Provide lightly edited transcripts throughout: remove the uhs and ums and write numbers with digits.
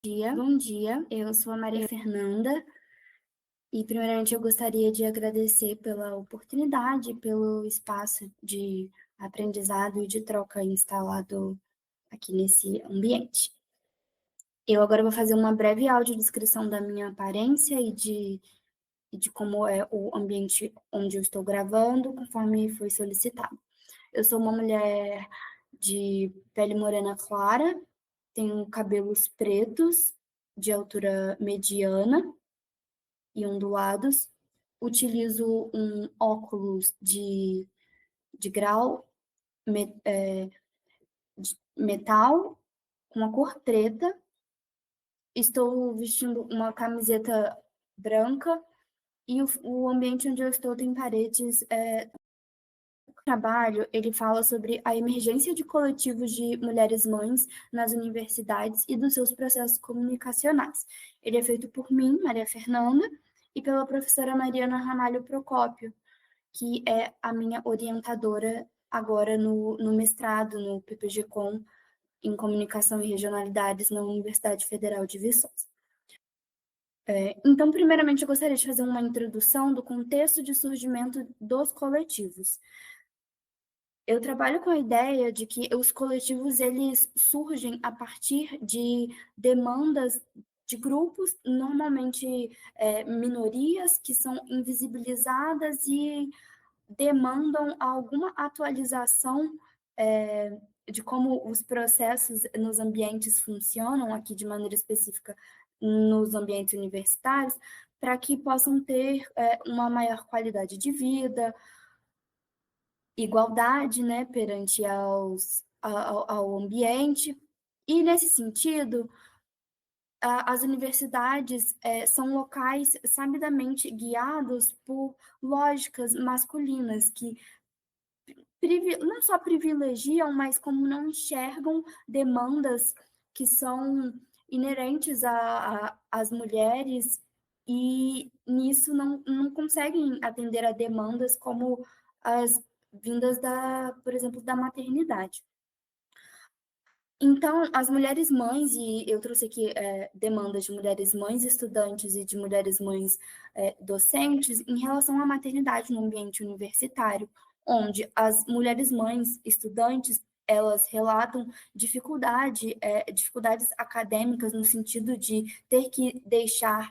Bom dia, eu sou a Maria Fernanda e primeiramente eu gostaria de agradecer pela oportunidade, pelo espaço de aprendizado e de troca instalado aqui nesse ambiente. Eu agora vou fazer uma breve audiodescrição da minha aparência e de como é o ambiente onde eu estou gravando, conforme foi solicitado. Eu sou uma mulher de pele morena clara, tenho cabelos pretos, de altura mediana e ondulados. Utilizo um óculos de grau de metal com a cor preta. Estou vestindo uma camiseta branca e o ambiente onde eu estou tem paredes. O trabalho, ele fala sobre a emergência de coletivos de mulheres mães nas universidades e dos seus processos comunicacionais. Ele é feito por mim, Maria Fernanda, e pela professora Mariana Ramalho Procópio, que é a minha orientadora agora no mestrado, no PPG-Com, em Comunicação e Regionalidades, na Universidade Federal de Viçosa. Então, primeiramente, eu gostaria de fazer uma introdução do contexto de surgimento dos coletivos. Eu trabalho com a ideia de que os coletivos eles surgem a partir de demandas de grupos, normalmente minorias, que são invisibilizadas e demandam alguma atualização de como os processos nos ambientes funcionam, aqui de maneira específica nos ambientes universitários, para que possam ter uma maior qualidade de vida, igualdade, né, perante ao ambiente. E, nesse sentido, as universidades são locais sabidamente guiados por lógicas masculinas que não só privilegiam, mas como não enxergam demandas que são inerentes às mulheres e nisso não conseguem atender a demandas como as vindas por exemplo, da maternidade. Então, as mulheres mães, e eu trouxe aqui demandas de mulheres mães estudantes e de mulheres mães docentes em relação à maternidade no ambiente universitário, onde as mulheres mães estudantes, elas relatam dificuldades acadêmicas no sentido de ter que deixar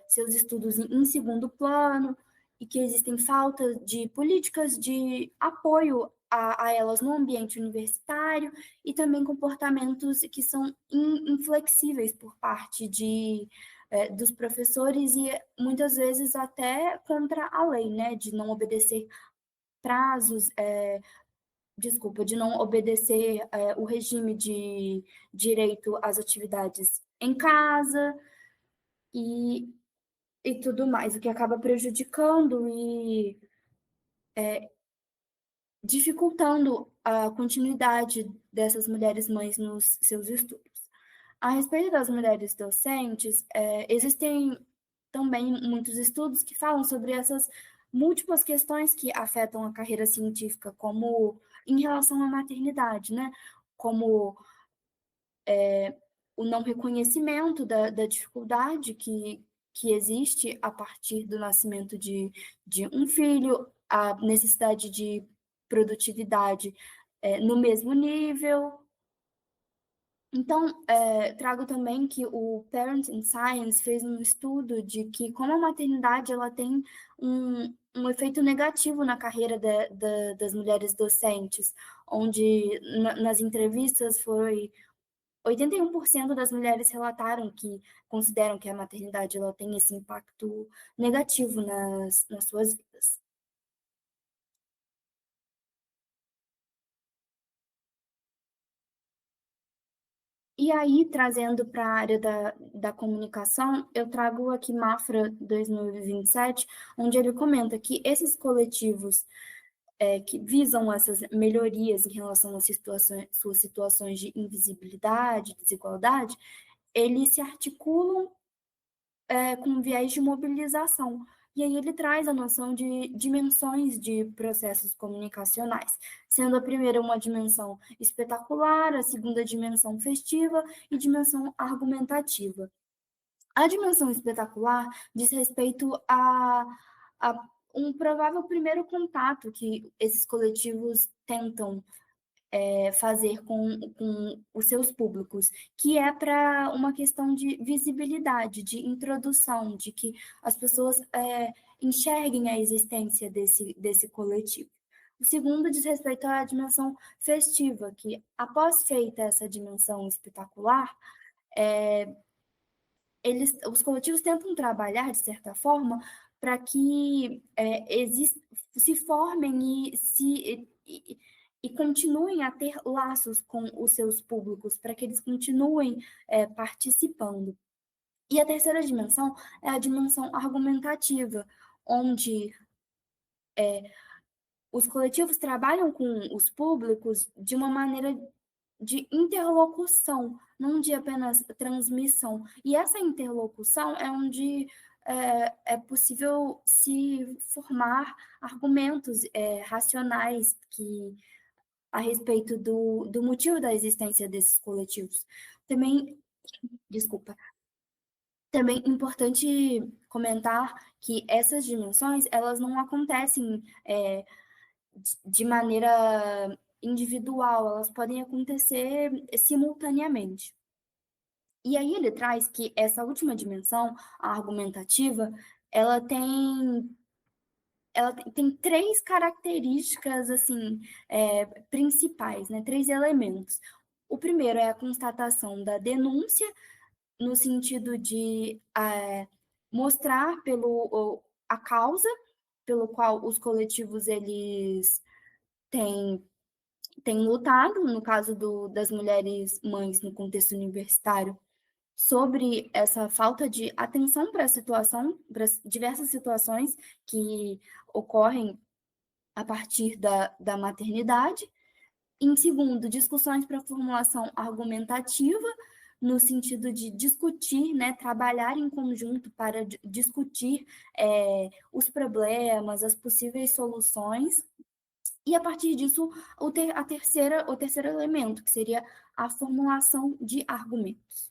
seus estudos em segundo plano, e que existem falta de políticas de apoio a elas no ambiente universitário, e também comportamentos que são inflexíveis por parte dos professores e muitas vezes até contra a lei, né, de não obedecer prazos, de não obedecer o regime de direito às atividades em casa e, e tudo mais, o que acaba prejudicando e dificultando a continuidade dessas mulheres mães nos seus estudos. A respeito das mulheres docentes, existem também muitos estudos que falam sobre essas múltiplas questões que afetam a carreira científica, como em relação à maternidade, né? Como o não reconhecimento da dificuldade que existe a partir do nascimento de um filho, a necessidade de produtividade no mesmo nível. Então, trago também que o Parent in Science fez um estudo de que como a maternidade ela tem um efeito negativo na carreira das mulheres docentes, onde nas entrevistas 81% das mulheres relataram que consideram que a maternidade ela tem esse impacto negativo nas suas vidas. E aí, trazendo para a área da comunicação, eu trago aqui Mafra 2027, onde ele comenta que esses coletivos que visam essas melhorias em relação às suas situações de invisibilidade, desigualdade, eles se articulam com viés de mobilização, E aí ele traz a noção de dimensões de processos comunicacionais, sendo a primeira uma dimensão espetacular, a segunda dimensão festiva e dimensão argumentativa. A dimensão espetacular diz respeito a um provável primeiro contato que esses coletivos tentam fazer com os seus públicos, que é para uma questão de visibilidade, de introdução, de que as pessoas enxerguem a existência desse coletivo. O segundo diz respeito à dimensão festiva, que após feita essa dimensão espetacular, os coletivos tentam trabalhar, de certa forma, para que se formem e continuem a ter laços com os seus públicos, para que eles continuem participando. E a terceira dimensão é a dimensão argumentativa, onde os coletivos trabalham com os públicos de uma maneira de interlocução, não de apenas transmissão. E essa interlocução é onde é possível se formar argumentos racionais a respeito do motivo da existência desses coletivos. Também, desculpa, também é importante comentar que essas dimensões, elas não acontecem de maneira individual, elas podem acontecer simultaneamente. E aí ele traz que essa última dimensão, a argumentativa, ela tem três características assim principais, né? Três elementos. O primeiro é a constatação da denúncia, no sentido de mostrar a causa pelo qual os coletivos eles têm lutado, no caso das mulheres mães no contexto universitário, sobre essa falta de atenção para a situação, para diversas situações que ocorrem a partir da maternidade. Em segundo, discussões para formulação argumentativa, no sentido de discutir, né, trabalhar em conjunto para discutir os problemas, as possíveis soluções. E a partir disso, o terceiro elemento, que seria a formulação de argumentos.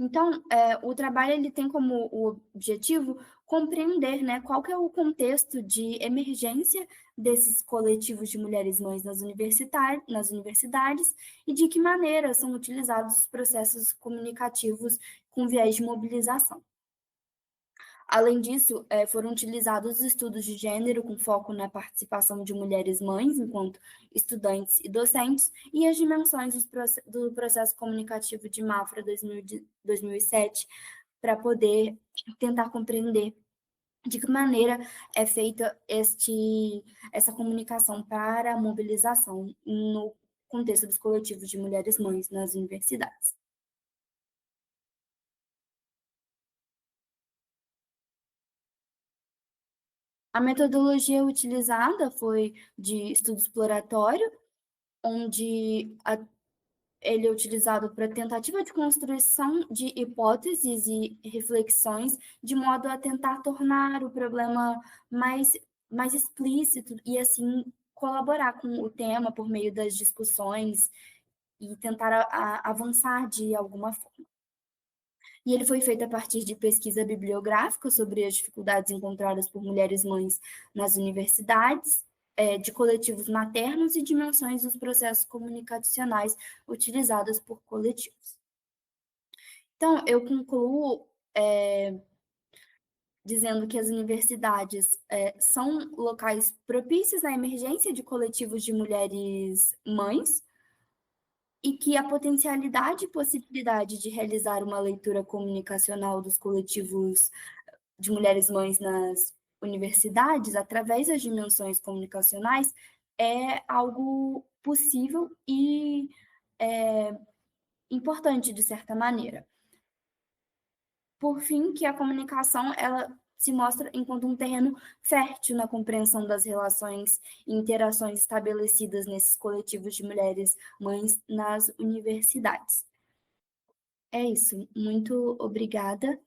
Então, o trabalho ele tem como objetivo compreender, né, qual que é o contexto de emergência desses coletivos de mulheres mães nas universidades e de que maneira são utilizados os processos comunicativos com viés de mobilização. Além disso, foram utilizados estudos de gênero com foco na participação de mulheres mães enquanto estudantes e docentes e as dimensões do processo comunicativo de Mafra 2007 para poder tentar compreender de que maneira é feita essa comunicação para a mobilização no contexto dos coletivos de mulheres mães nas universidades. A metodologia utilizada foi de estudo exploratório, onde ele é utilizado para tentativa de construção de hipóteses e reflexões, de modo a tentar tornar o problema mais explícito e, assim, colaborar com o tema por meio das discussões e tentar avançar de alguma forma. E ele foi feito a partir de pesquisa bibliográfica sobre as dificuldades encontradas por mulheres mães nas universidades, de coletivos maternos e dimensões dos processos comunicacionais utilizados por coletivos. Então, eu concluo dizendo que as universidades são locais propícios à emergência de coletivos de mulheres mães, e que a potencialidade e possibilidade de realizar uma leitura comunicacional dos coletivos de mulheres mães nas universidades, através das dimensões comunicacionais, é algo possível e importante, de certa maneira. Por fim, que a comunicação ela se mostra enquanto um terreno fértil na compreensão das relações e interações estabelecidas nesses coletivos de mulheres mães nas universidades. É isso. Muito obrigada.